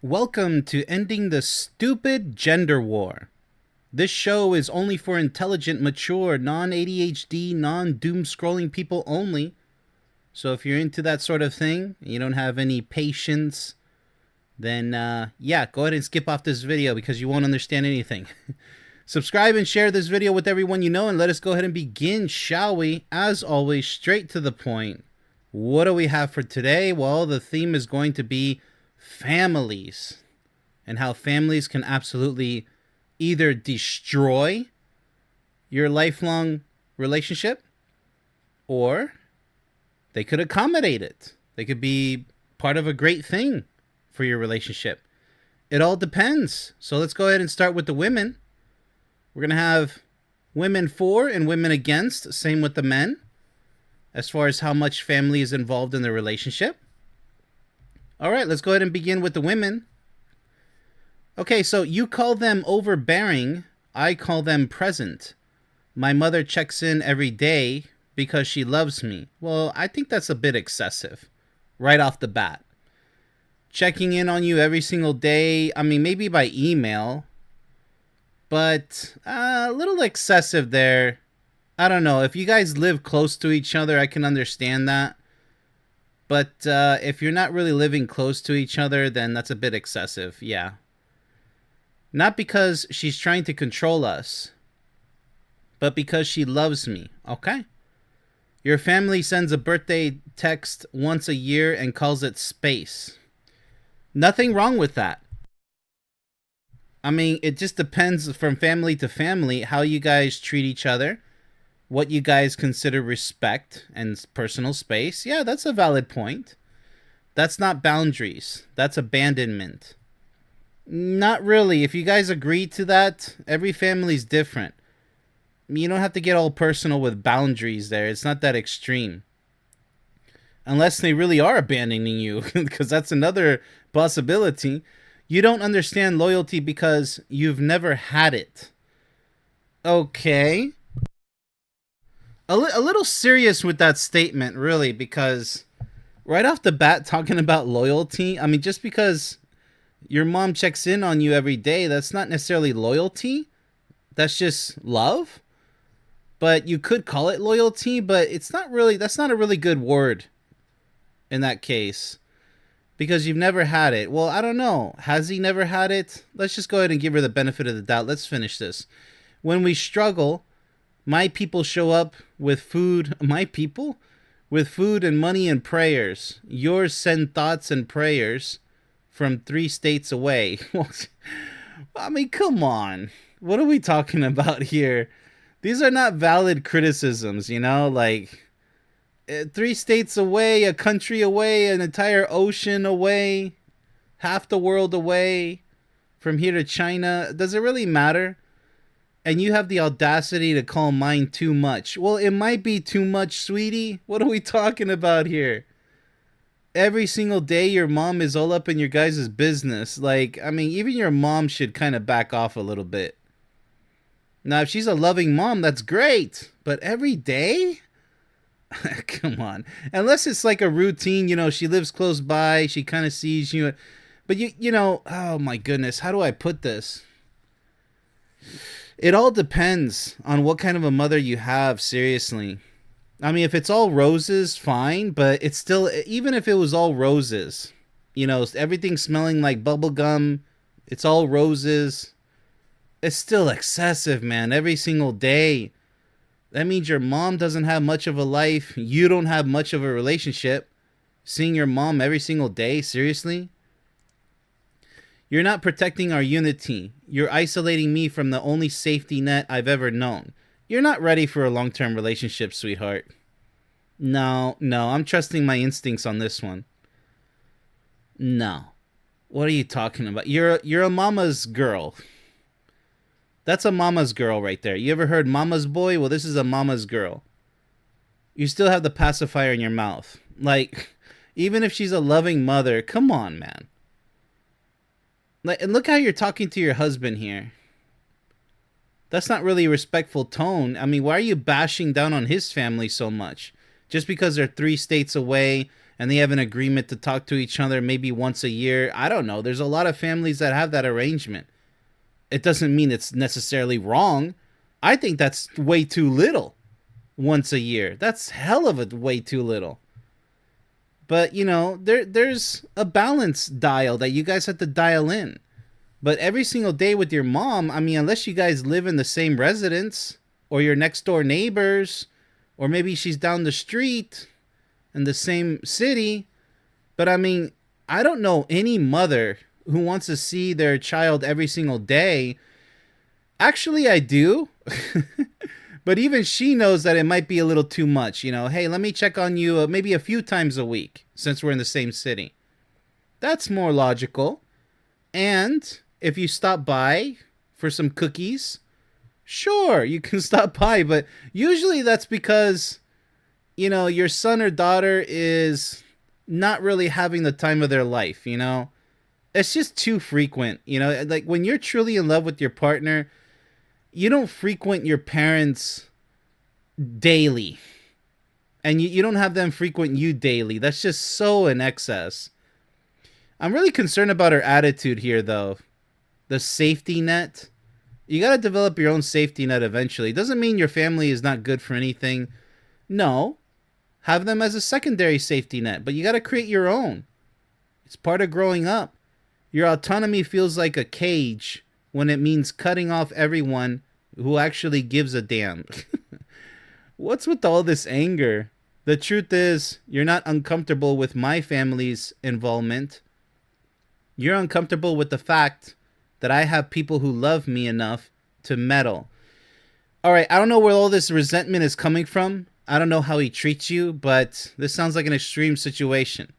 Welcome to Ending the Stupid Gender War. This show is only for intelligent, mature, non-ADHD, non-doom scrolling people only. So if you're into that sort of thing, and you don't have any patience, then yeah, go ahead and skip off this video because you won't understand anything. Subscribe and share this video with everyone you know, and let us go ahead and begin, shall we? As always, straight to the point. What do we have for today? Well, the theme is going to be families and how families can absolutely either destroy your lifelong relationship or they could accommodate it. They could be part of a great thing for your relationship. It all depends. So let's go ahead and start with the women. We're going to have women for and women against. Same with the men as far as how much family is involved in the relationship. All right, let's go ahead and begin with the women. Okay, so you call them overbearing. I call them present. My mother checks in every day because she loves me. Well, I think that's a bit excessive right off the bat. Checking in on you every single day. I mean, maybe by email, but a little excessive there. I don't know. If you guys live close to each other, I can understand that. But if you're not really living close to each other, then that's a bit excessive. Yeah. Not because she's trying to control us, but because she loves me. Okay? Your family sends a birthday text once a year and calls it space. Nothing wrong with that. I mean, it just depends from family to family how you guys treat each other, what you guys consider respect and personal space. Yeah, that's a valid point. That's not boundaries. That's abandonment. Not really. If you guys agree to that, every family's different. You don't have to get all personal with boundaries there. It's not that extreme. Unless they really are abandoning you, because that's another possibility. You don't understand loyalty because you've never had it. Okay. A little serious with that statement, really, because right off the bat, talking about loyalty, I mean, just because your mom checks in on you every day, that's not necessarily loyalty. That's just love. But you could call it loyalty, but it's not really, that's not a really good word in that case. Because you've never had it. Well, I don't know. Has he never had it? Let's just go ahead and give her the benefit of the doubt. Let's finish this. When we struggle, my people show up with food. My people? With food and money and prayers. Yours send thoughts and prayers from 3 states away. I mean, come on. What are we talking about here? These are not valid criticisms, you know? Like, 3 states away, a country away, an entire ocean away, half the world away, from here to China. Does it really matter? And you have the audacity to call mine too much. Well, it might be too much, sweetie. What are we talking about here? Every single day your mom is all up in your guys' business. Like, I mean, even your mom should kind of back off a little bit. Now, if she's a loving mom, that's great. But every day? Come on. Unless it's like a routine, you know, she lives close by, she kind of sees you. But you know, oh my goodness, how do I put this? It all depends on what kind of a mother you have, seriously. I mean, if it's all roses, fine, but it's still, even if it was all roses, you know, everything smelling like bubble gum, it's all roses, it's still excessive, man, every single day. That means your mom doesn't have much of a life, you don't have much of a relationship. Seeing your mom every single day, seriously? You're not protecting our unity. You're isolating me from the only safety net I've ever known. You're not ready for a long-term relationship, sweetheart. No, I'm trusting my instincts on this one. No. What are you talking about? You're a mama's girl. That's a mama's girl right there. You ever heard mama's boy? Well, this is a mama's girl. You still have the pacifier in your mouth. Like, even if she's a loving mother, come on, man. Like, and look how you're talking to your husband here. That's not really a respectful tone. I mean, why are you bashing down on his family so much? Just because they're 3 states away and they have an agreement to talk to each other maybe once a year. I don't know. There's a lot of families that have that arrangement. It doesn't mean it's necessarily wrong. I think that's way too little once a year. That's hell of a way too little. But, there's a balance dial that you guys have to dial in. But every single day with your mom, I mean, unless you guys live in the same residence or your next door neighbors, or maybe she's down the street in the same city. But I mean, I don't know any mother who wants to see their child every single day. Actually, I do. But even she knows that it might be a little too much. Hey, let me check on you maybe a few times a week since we're in the same city. That's more logical. And if you stop by for some cookies, sure, you can stop by. But usually that's because, your son or daughter is not really having the time of their life, It's just too frequent, Like when you're truly in love with your partner, you don't frequent your parents daily. And you don't have them frequent you daily. That's just so in excess. I'm really concerned about her attitude here, though. The safety net. You got to develop your own safety net eventually. It doesn't mean your family is not good for anything. No. Have them as a secondary safety net, but you got to create your own. It's part of growing up. Your autonomy feels like a cage when it means cutting off everyone who actually gives a damn. What's with all this anger? The truth is, you're not uncomfortable with my family's involvement. You're uncomfortable with the fact that I have people who love me enough to meddle. All right, I don't know where all this resentment is coming from. I don't know how he treats you, but this sounds like an extreme situation.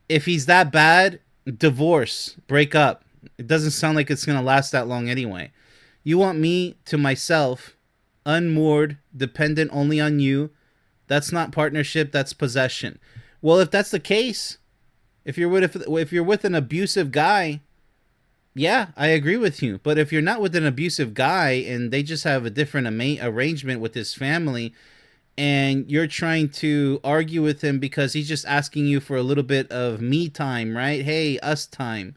If he's that bad, divorce, break up. It doesn't sound like it's going to last that long anyway. You want me to myself, unmoored, dependent only on you. That's not partnership, that's possession. Well, if that's the case, if you're with an abusive guy, yeah, I agree with you. But if you're not with an abusive guy and they just have a different arrangement with his family, and you're trying to argue with him because he's just asking you for a little bit of me time, right? Hey, us time.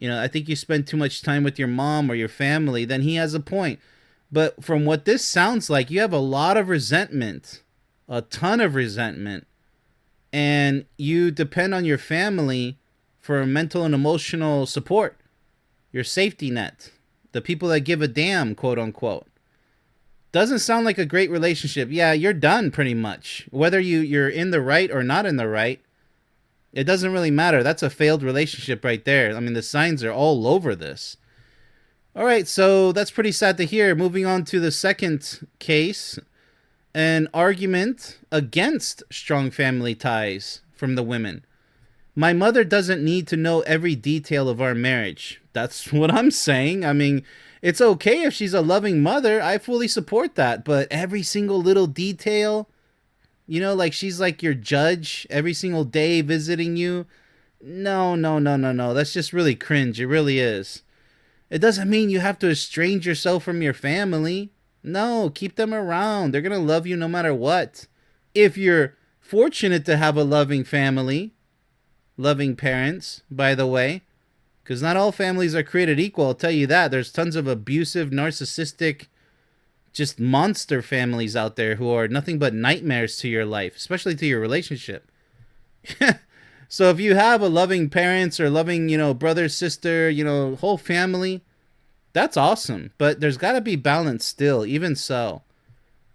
I think you spend too much time with your mom or your family, then he has a point. But from what this sounds like, you have a lot of resentment, a ton of resentment, and you depend on your family for mental and emotional support, your safety net, the people that give a damn, quote unquote. Doesn't sound like a great relationship. Yeah, you're done pretty much. Whether you're in the right or not in the right, it doesn't really matter. That's a failed relationship right there. I mean, the signs are all over this. All right, so that's pretty sad to hear. Moving on to the second case, an argument against strong family ties from the women. My mother doesn't need to know every detail of our marriage. That's what I'm saying. I mean, it's okay if she's a loving mother. I fully support that. But every single little detail, like she's like your judge every single day visiting you. No. That's just really cringe. It really is. It doesn't mean you have to estrange yourself from your family. No, keep them around. They're going to love you no matter what. If you're fortunate to have a loving family, loving parents, by the way, because not all families are created equal, I'll tell you that. There's tons of abusive, narcissistic, just monster families out there who are nothing but nightmares to your life, especially to your relationship. So if you have a loving parents or loving, brother, sister, whole family, that's awesome. But there's got to be balance still, even so.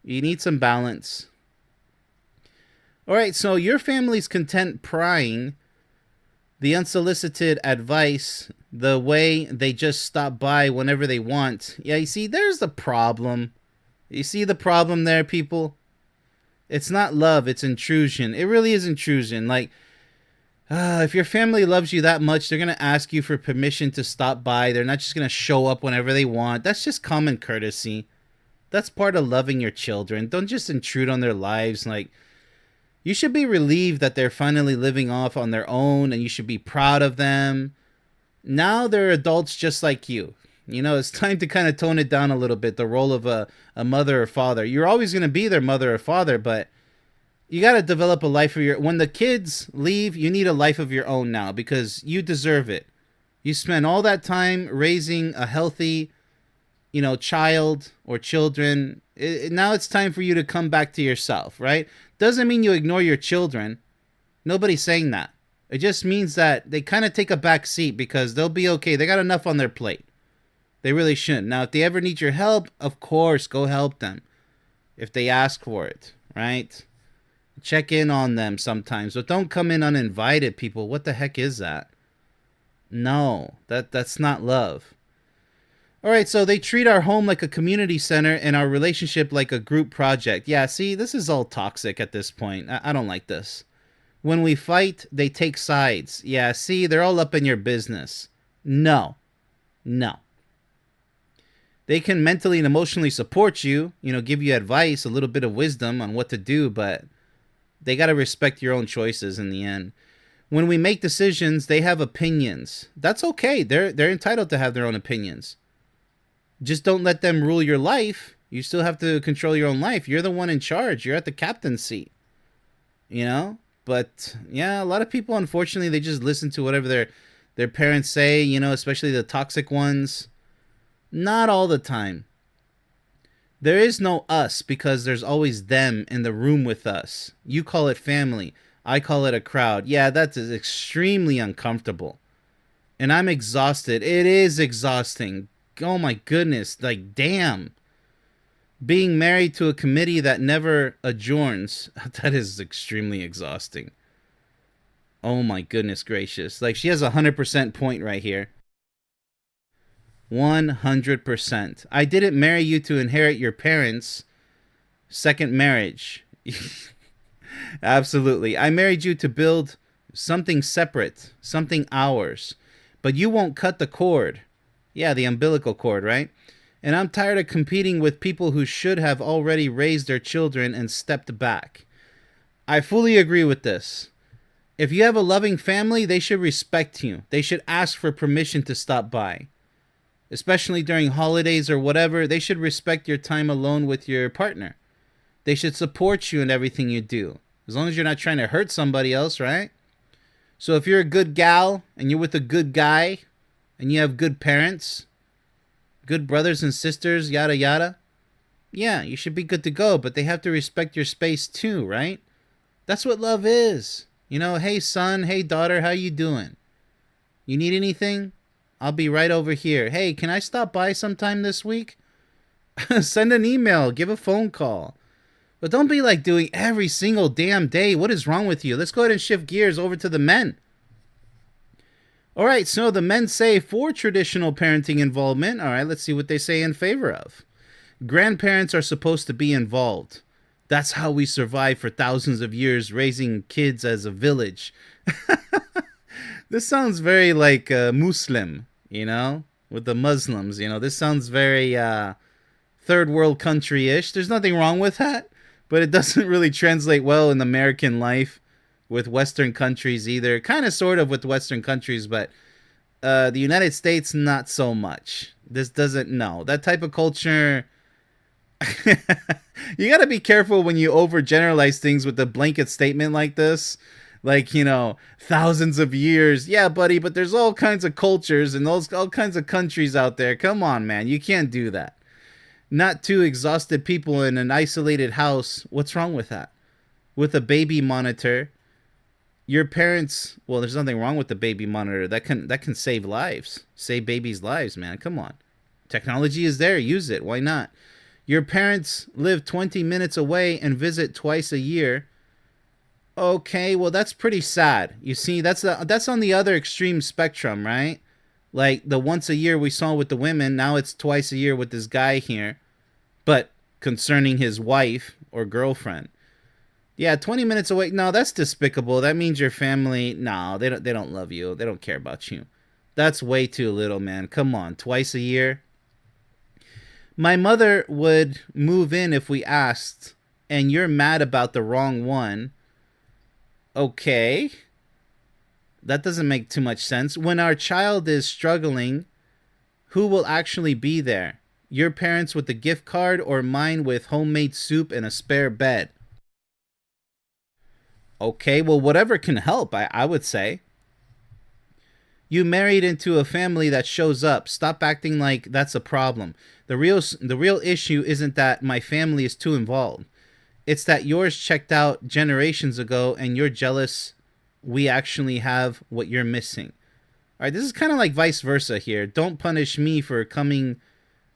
You need some balance. All right, so your family's content prying the unsolicited advice, the way they just stop by whenever they want. Yeah, you see, there's the problem. You see the problem there, people? It's not love, it's intrusion. It really is intrusion. Like, if your family loves you that much, they're going to ask you for permission to stop by. They're not just going to show up whenever they want. That's just common courtesy. That's part of loving your children. Don't just intrude on their lives. Like, you should be relieved that they're finally living off on their own, and you should be proud of them. Now they're adults just like you. It's time to kind of tone it down a little bit, the role of a mother or father. You're always going to be their mother or father, but You got to develop a life of your. When the kids leave, you need a life of your own now because you deserve it. You spend all that time raising a healthy, child or children. Now it's time for you to come back to yourself, right? Doesn't mean you ignore your children. Nobody's saying that. It just means that they kind of take a back seat because they'll be okay. They got enough on their plate. They really shouldn't. Now, if they ever need your help, of course, go help them if they ask for it, right? Check in on them sometimes, but don't come in uninvited, people. What the heck is that? No, that's not love. All right, so they treat our home like a community center and our relationship like a group project. Yeah, see, this is all toxic at this point. I don't like this. When we fight, they take sides. Yeah, see, they're all up in your business. No, no. They can mentally and emotionally support you, give you advice, a little bit of wisdom on what to do, but they got to respect your own choices in the end. When we make decisions, they have opinions. That's okay. They're entitled to have their own opinions. Just don't let them rule your life. You still have to control your own life. You're the one in charge. You're at the captain's seat. But yeah, a lot of people, unfortunately, they just listen to whatever their parents say, especially the toxic ones. Not all the time. There is no us because there's always them in the room with us. You call it family. I call it a crowd. Yeah, that is extremely uncomfortable. And I'm exhausted. It is exhausting. Oh my goodness. Like, damn. Being married to a committee that never adjourns, that is extremely exhausting. Oh my goodness gracious. Like, she has a 100% point right here. 100%. I didn't marry you to inherit your parents' second marriage. Absolutely. I married you to build something separate, something ours. But you won't cut the cord. Yeah, the umbilical cord, right? And I'm tired of competing with people who should have already raised their children and stepped back. I fully agree with this. If you have a loving family, they should respect you. They should ask for permission to stop by. Especially during holidays or whatever, they should respect your time alone with your partner. They should support you in everything you do. As long as you're not trying to hurt somebody else, right? So if you're a good gal and you're with a good guy and you have good parents, good brothers and sisters, yada yada, yeah, you should be good to go, but they have to respect your space too, right? That's what love is. Hey son, hey daughter, how you doing? You need anything? I'll be right over here. Hey, can I stop by sometime this week? Send an email, give a phone call. But don't be like doing every single damn day. What is wrong with you? Let's go ahead and shift gears over to the men. All right, so the men say for traditional parenting involvement. All right, let's see what they say in favor of. Grandparents are supposed to be involved. That's how we survived for thousands of years, raising kids as a village. This sounds very like Muslim, with the Muslims. This sounds very third world country-ish. There's nothing wrong with that, but it doesn't really translate well in American life with Western countries either. Kind of sort of with Western countries, but the United States, not so much. This doesn't, no. That type of culture, you got to be careful when you overgeneralize things with a blanket statement like this. Like, thousands of years. Yeah, buddy, but there's all kinds of cultures and all kinds of countries out there. Come on, man. You can't do that. Not two exhausted people in an isolated house. What's wrong with that? With a baby monitor. Your parents, well, there's nothing wrong with the baby monitor. That can save lives. Save babies' lives, man. Come on. Technology is there. Use it. Why not? Your parents live 20 minutes away and visit twice a year. Okay, well, that's pretty sad. You see, that's on the other extreme spectrum, right? Like the once a year we saw with the women, now it's twice a year with this guy here. But concerning his wife or girlfriend. Yeah, 20 minutes away. No, that's despicable. That means your family, no, they don't love you. They don't care about you. That's way too little, man. Come on, twice a year. My mother would move in if we asked, and you're mad about the wrong one. Okay. That doesn't make too much sense. When our child is struggling, who will actually be there? Your parents with the gift card or mine with homemade soup and a spare bed? Okay, well, whatever can help, I would say. You married into a family that shows up. Stop acting like that's a problem. The real issue isn't that my family is too involved. It's that yours checked out generations ago and you're jealous we actually have what you're missing. All right, this is kind of like vice versa here. Don't punish me for coming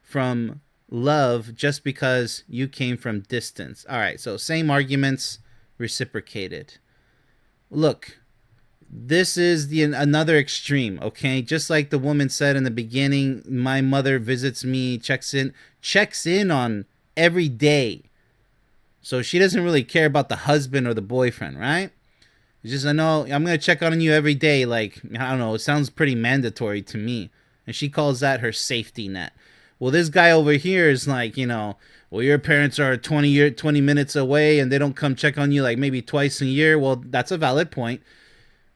from love just because you came from distance. All right, so same arguments reciprocated. Look, this is the another extreme, okay? Just like the woman said in the beginning, my mother visits me, checks in on every day. So she doesn't really care about the husband or the boyfriend, right? It's just, I know I'm going to check on you every day. Like, I don't know, it sounds pretty mandatory to me. And she calls that her safety net. Well, this guy over here is like, well, your parents are 20 minutes away and they don't come check on you like maybe twice a year. Well, that's a valid point.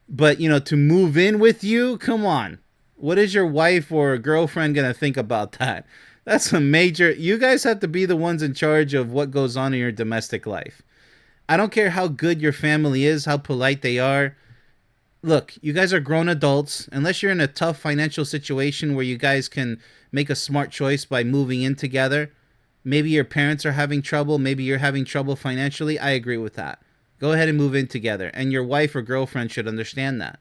But, to move in with you, come on. What is your wife or girlfriend going to think about that? That's a major... You guys have to be the ones in charge of what goes on in your domestic life. I don't care how good your family is, how polite they are. Look, you guys are grown adults. Unless you're in a tough financial situation where you guys can make a smart choice by moving in together. Maybe your parents are having trouble. Maybe you're having trouble financially. I agree with that. Go ahead and move in together. And your wife or girlfriend should understand that.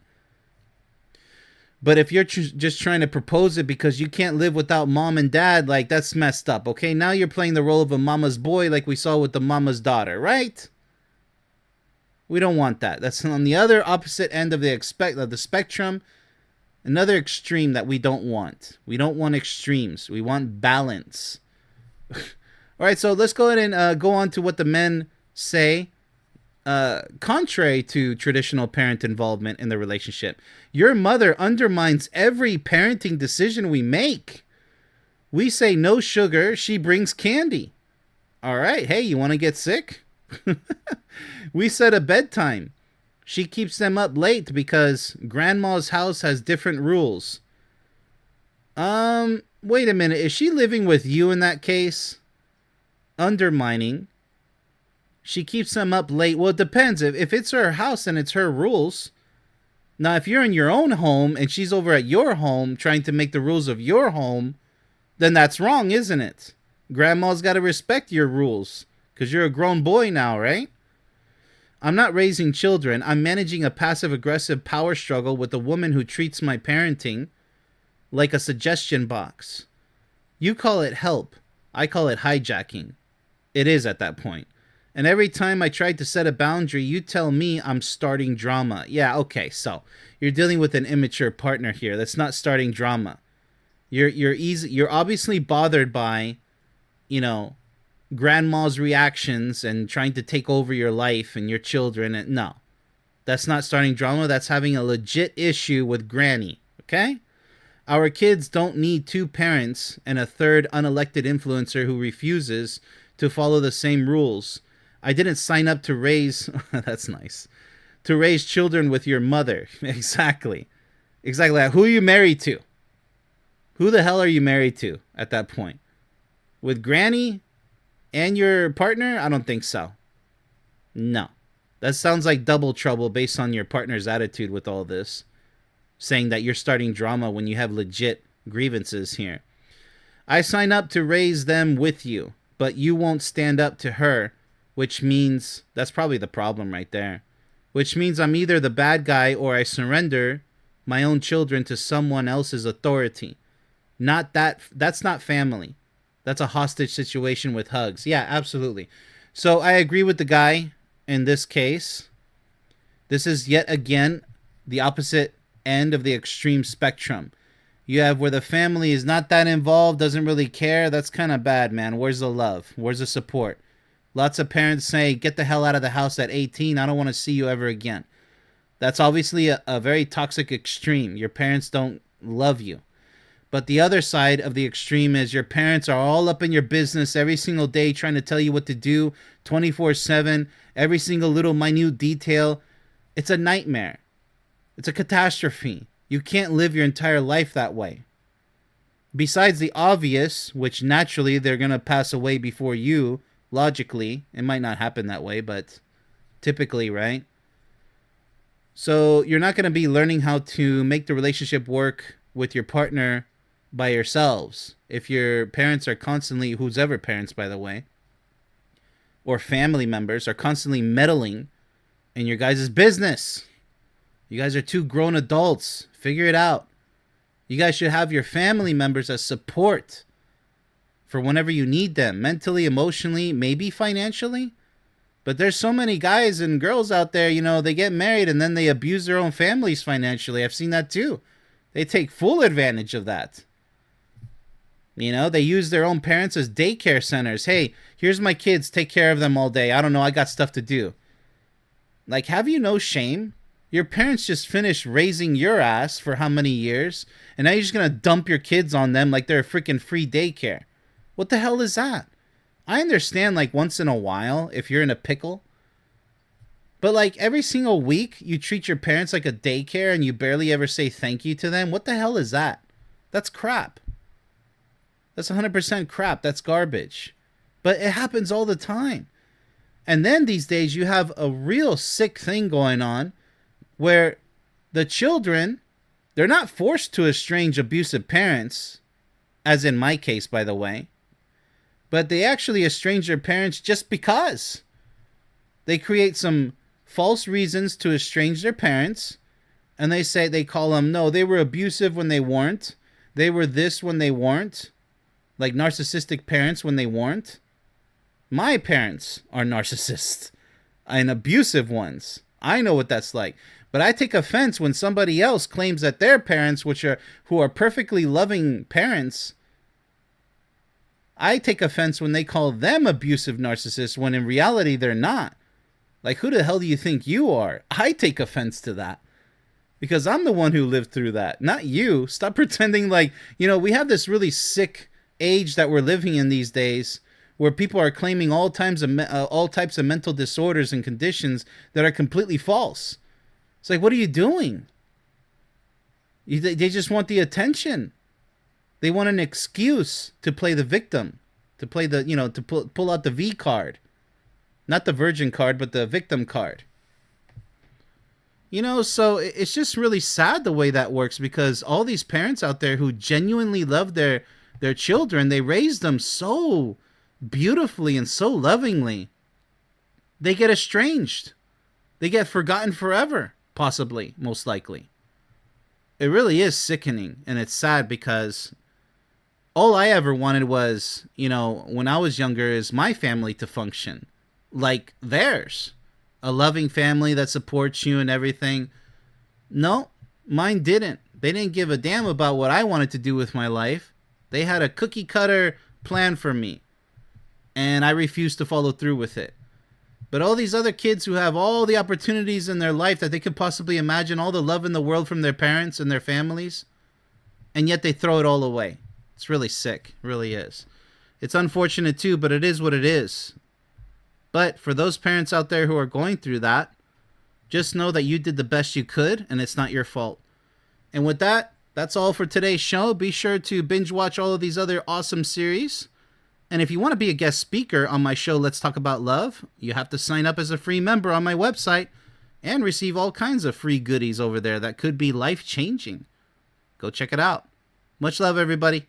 But if you're just trying to propose it because you can't live without mom and dad, like, that's messed up, okay? Now you're playing the role of a mama's boy like we saw with the mama's daughter, right? We don't want that. That's on the other opposite end of the spectrum. Another extreme that we don't want. We don't want extremes. We want balance. All right, so let's go ahead and go on to what the men say. Contrary to traditional parent involvement in the relationship, your mother undermines every parenting decision we make. We say no sugar, she brings candy. All right, hey, you want to get sick? We set a bedtime. She keeps them up late because grandma's house has different rules. Wait a minute, is she living with you in that case? Undermining. She keeps them up late. Well, it depends. If it's her house and it's her rules. Now, if you're in your own home and she's over at your home trying to make the rules of your home, then that's wrong, isn't it? Grandma's got to respect your rules because you're a grown boy now, right? I'm not raising children. I'm managing a passive-aggressive power struggle with a woman who treats my parenting like a suggestion box. You call it help. I call it hijacking. It is at that point. And every time I tried to set a boundary, you tell me I'm starting drama. Yeah, okay, so you're dealing with an immature partner here. That's not starting drama. You're obviously bothered by, grandma's reactions and trying to take over your life and your children. And no, that's not starting drama. That's having a legit issue with granny, okay? Our kids don't need two parents and a third unelected influencer who refuses to follow the same rules. I didn't sign up to raise... That's nice. To raise children with your mother. Exactly. Who are you married to? Who the hell are you married to at that point? With granny and your partner? I don't think so. No. That sounds like double trouble based on your partner's attitude with all this. Saying that you're starting drama when you have legit grievances here. I sign up to raise them with you, but you won't stand up to her. Which means, that's probably the problem right there. Which means I'm either the bad guy or I surrender my own children to someone else's authority. That's not family. That's a hostage situation with hugs. Yeah, absolutely. So I agree with the guy in this case. This is yet again the opposite end of the extreme spectrum. You have where the family is not that involved, doesn't really care. That's kind of bad, man. Where's the love? Where's the support? Lots of parents say, get the hell out of the house at 18. I don't want to see you ever again. That's obviously a very toxic extreme. Your parents don't love you. But the other side of the extreme is your parents are all up in your business every single day trying to tell you what to do 24/7, every single little minute detail. It's a nightmare. It's a catastrophe. You can't live your entire life that way. Besides the obvious, which naturally they're going to pass away before you, logically, it might not happen that way, but typically, right? So you're not going to be learning how to make the relationship work with your partner by yourselves. If your parents are constantly, who's ever parents, by the way, or family members are constantly meddling in your guys' business. You guys are two grown adults. Figure it out. You guys should have your family members as support for whenever you need them, mentally, emotionally, maybe financially. But there's so many guys and girls out there, they get married and then they abuse their own families financially. I've seen that too. They take full advantage of that. They use their own parents as daycare centers. Hey, here's my kids. Take care of them all day. I don't know. I got stuff to do. Like, have you no shame? Your parents just finished raising your ass for how many years? And now you're just going to dump your kids on them like they're a freaking free daycare. What the hell is that? I understand, like, once in a while, if you're in a pickle. But, like, every single week, you treat your parents like a daycare and you barely ever say thank you to them. What the hell is that? That's crap. That's 100% crap. That's garbage. But it happens all the time. And then these days, you have a real sick thing going on where the children, they're not forced to estrange abusive parents, as in my case, by the way. But they actually estrange their parents just because. They create some false reasons to estrange their parents. And they call them, no, they were abusive when they weren't. They were this when they weren't. Like narcissistic parents when they weren't. My parents are narcissists and abusive ones. I know what that's like. But I take offense when somebody else claims that their parents, who are perfectly loving parents, I take offense when they call them abusive narcissists when in reality they're not. Like, who the hell do you think you are? I take offense to that. Because I'm the one who lived through that, not you. Stop pretending like, we have this really sick age that we're living in these days where people are claiming all types of mental disorders and conditions that are completely false. It's like, what are you doing? They just want the attention. They want an excuse to play the victim, to play to pull out the V card. Not the virgin card, but the victim card. So it's just really sad the way that works because all these parents out there who genuinely love their children, they raise them so beautifully and so lovingly, they get estranged. They get forgotten forever, possibly, most likely. It really is sickening, and it's sad because all I ever wanted was, when I was younger, is my family to function like theirs. A loving family that supports you and everything. No, mine didn't. They didn't give a damn about what I wanted to do with my life. They had a cookie cutter plan for me. And I refused to follow through with it. But all these other kids who have all the opportunities in their life that they could possibly imagine, all the love in the world from their parents and their families, and yet they throw it all away. It's really sick. It really is. It's unfortunate too, but it is what it is. But for those parents out there who are going through that, just know that you did the best you could, and it's not your fault. And with that, that's all for today's show. Be sure to binge watch all of these other awesome series. And if you want to be a guest speaker on my show, Let's Talk About Love, you have to sign up as a free member on my website and receive all kinds of free goodies over there that could be life-changing. Go check it out. Much love, everybody.